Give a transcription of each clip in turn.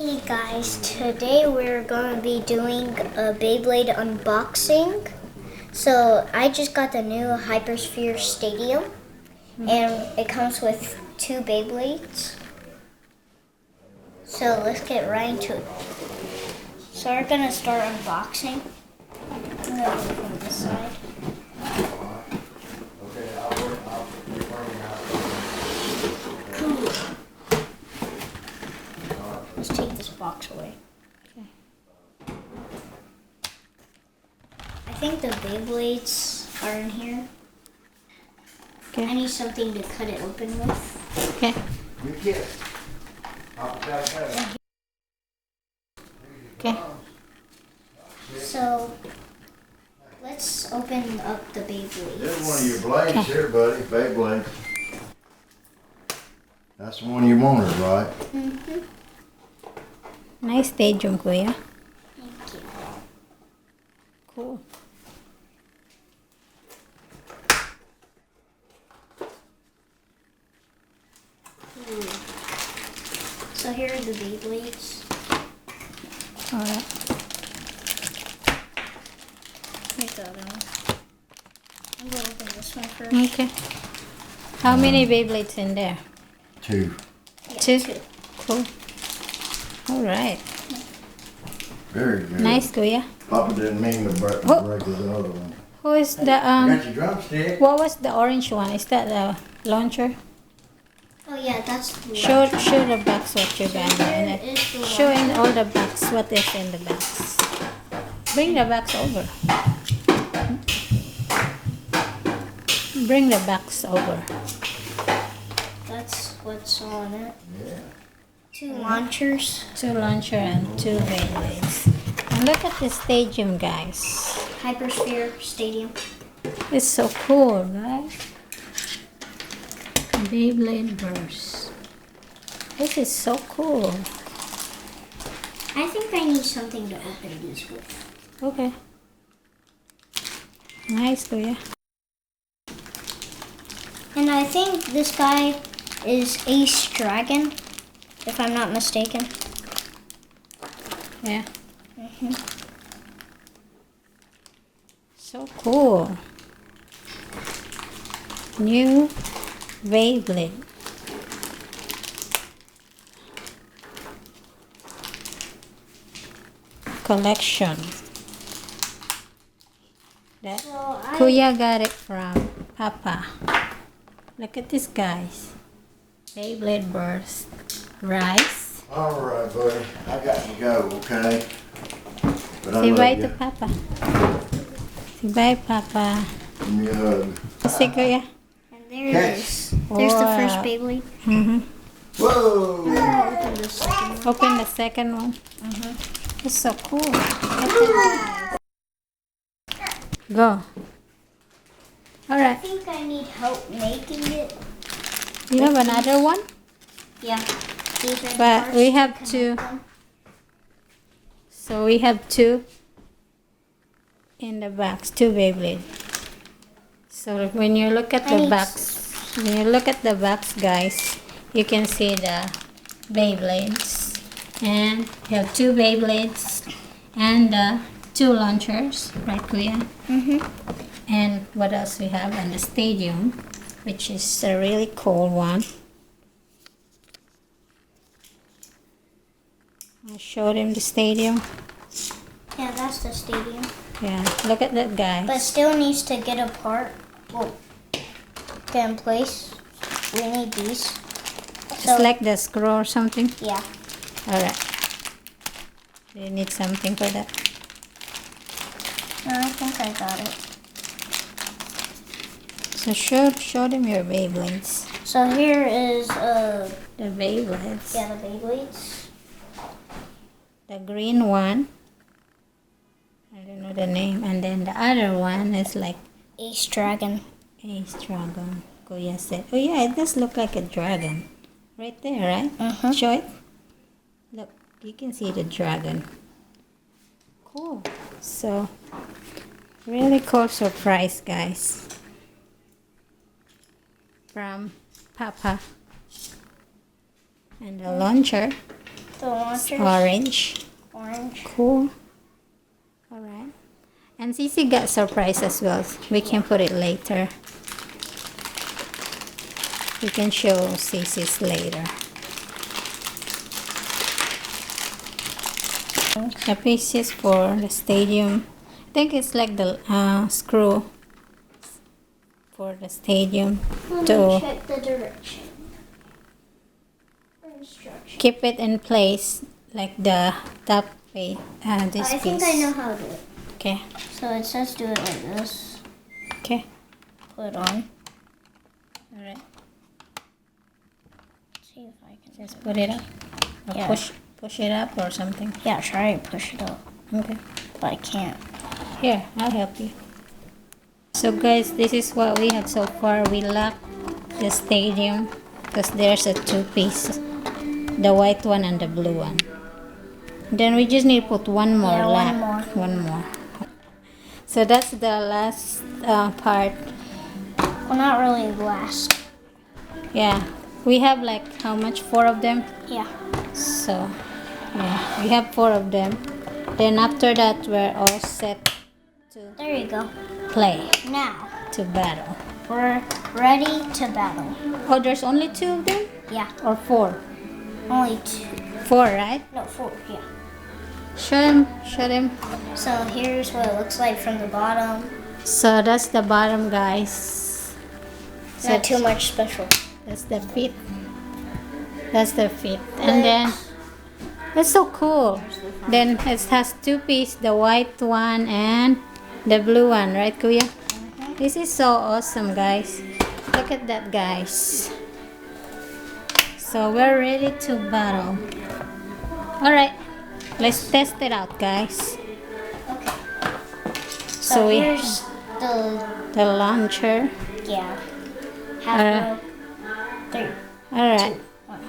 Hey guys, today we're going to be doing a Beyblade unboxing. So I just got the new Hypersphere Stadium and it comes with 2 Beyblades. So let's get right into it. So we're going to start unboxing. I'm going to go from this side. Let's take this box away. Okay. I think the Beyblades are in here. Okay. I need something to cut it open with. Okay. You get it. Okay. So let's open up the Beyblades. There's one of your blades here, buddy. Beyblade. That's the one you wanted, right? Mm-hmm. Nice stadium, Kuya. Thank you. Cool. So here are the Beyblades. Alright. Here's the other one. I'm going to open this one first. Okay. How many Beyblades in there? 2. Yeah, Two. 2. Cool. Alright. Very good. Nice, Kuya. Papa didn't mean to break Oh. the other one. Who is the Got your drumstick. what was the orange one? Is that the launcher? Oh yeah, that's the Show the box what you got in Here it. is the Showing launcher. all the box what is in the box. Bring the box over. Bring the box over. That's what's on it. Yeah. 2 launchers. 2 launcher and 2 Beyblades. And look at the stadium, guys. Hypersphere Stadium. It's so cool, right? Beyblade Burst. This is so cool. I think I need something to open these with. Okay. Nice, Kuya. And I think this guy is Ace Dragon, if I'm not mistaken. Yeah. So cool. New Beyblade. Collection. That So I Kuya got it from Papa. Look at this, guys. Beyblade Burst. Rice. All right, buddy. I got to go, okay? But I Say love bye you. to Papa. Say bye, Papa. Give me a hug. Say Kuya. and there it Catch. is. There's the first Wow. Beyblade. Mm-hmm. Whoa! Open the second one. Open the second one. It's so cool. Go. I Alright. think I need help making it. You have another one? Yeah. These are the But parts we to have connect 2. them. So we have 2 in the box. 2 Beyblade. So when you look at I the need box, when you look at the box, guys, you can see the Beyblades. And you have 2 Beyblades and 2 launchers, right, Kuya? And what else we have? And the stadium, which is a really cool one. I showed him the stadium. Yeah, that's the stadium. Yeah, look at that guy. But still needs to get apart. Well, get in place. We need these. Just like the screw or something. Yeah. Alright. Do you need something for that? No, I think I got it. So show them your Beyblades. So here is The Beyblades. yeah, the Beyblades. The green one. I don't know the name. And then the other one is like Ace Dragon. Ace Dragon. Kuya said. Oh yeah, it does look like a dragon. Right there, right? Show it. Look, you can see the dragon. Cool. So, really cool surprise, guys. From Papa. And the launcher. The launchers. Orange. Orange. Cool. Alright. And Cece got surprise as well. We can put it later. We can show Cece's later. The pieces for the stadium. I think it's like the screw for the stadium to Check the direction. Instruction. keep it in place, like the top plate. This I piece. think I know how to do it. Okay. So it says do it like this. Okay. Put it on. Alright. See if I can. Just put it up. Or Yeah. push it up or something. Yeah, try to push it up, Okay. but I can't. Here, I'll help you. So guys, this is what we have so far. We locked the stadium because there's a two piece, the white one and the blue one. Then we just need to put one more Yeah, lock. one more. One more. So that's the last part. Well, not really last. Yeah, we have like how much? 4 of them. Yeah. So yeah, we have 4 of them. Then after that, we're all set to There you go. play, Now to battle. we're ready to battle. Oh, there's only 2 of them? Yeah. Or 4? Only 2. 4, right? No, 4. Yeah. Show him, show them. So here's what it looks like from the bottom. So that's the bottom, guys. So Not too much special. that's the feet. That's the feet. And then, that's so cool. Then it has 2 pieces, the white one and the blue one, right, Kuya? This is so awesome, guys. Look at that, guys. So we're ready to battle. Alright, let's test it out, guys. Okay. So So we here's the launcher. yeah. Half rope. 3. Alright. 1.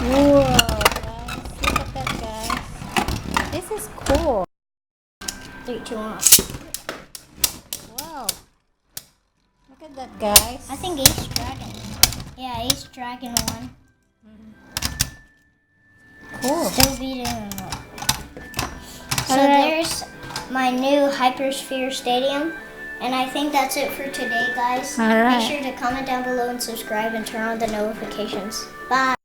Whoa, guys. Look at that, guys. This is cool. 3, 2, 1. Wow. Look at that, guys. I think Ace Dragon. Yeah, Ace Dragon 1. Cool. Still beating him up. So Alright. there's my new Hypersphere Stadium. And I think that's it for today, guys. Alright. Make sure to comment down below and subscribe and turn on the notifications. Bye.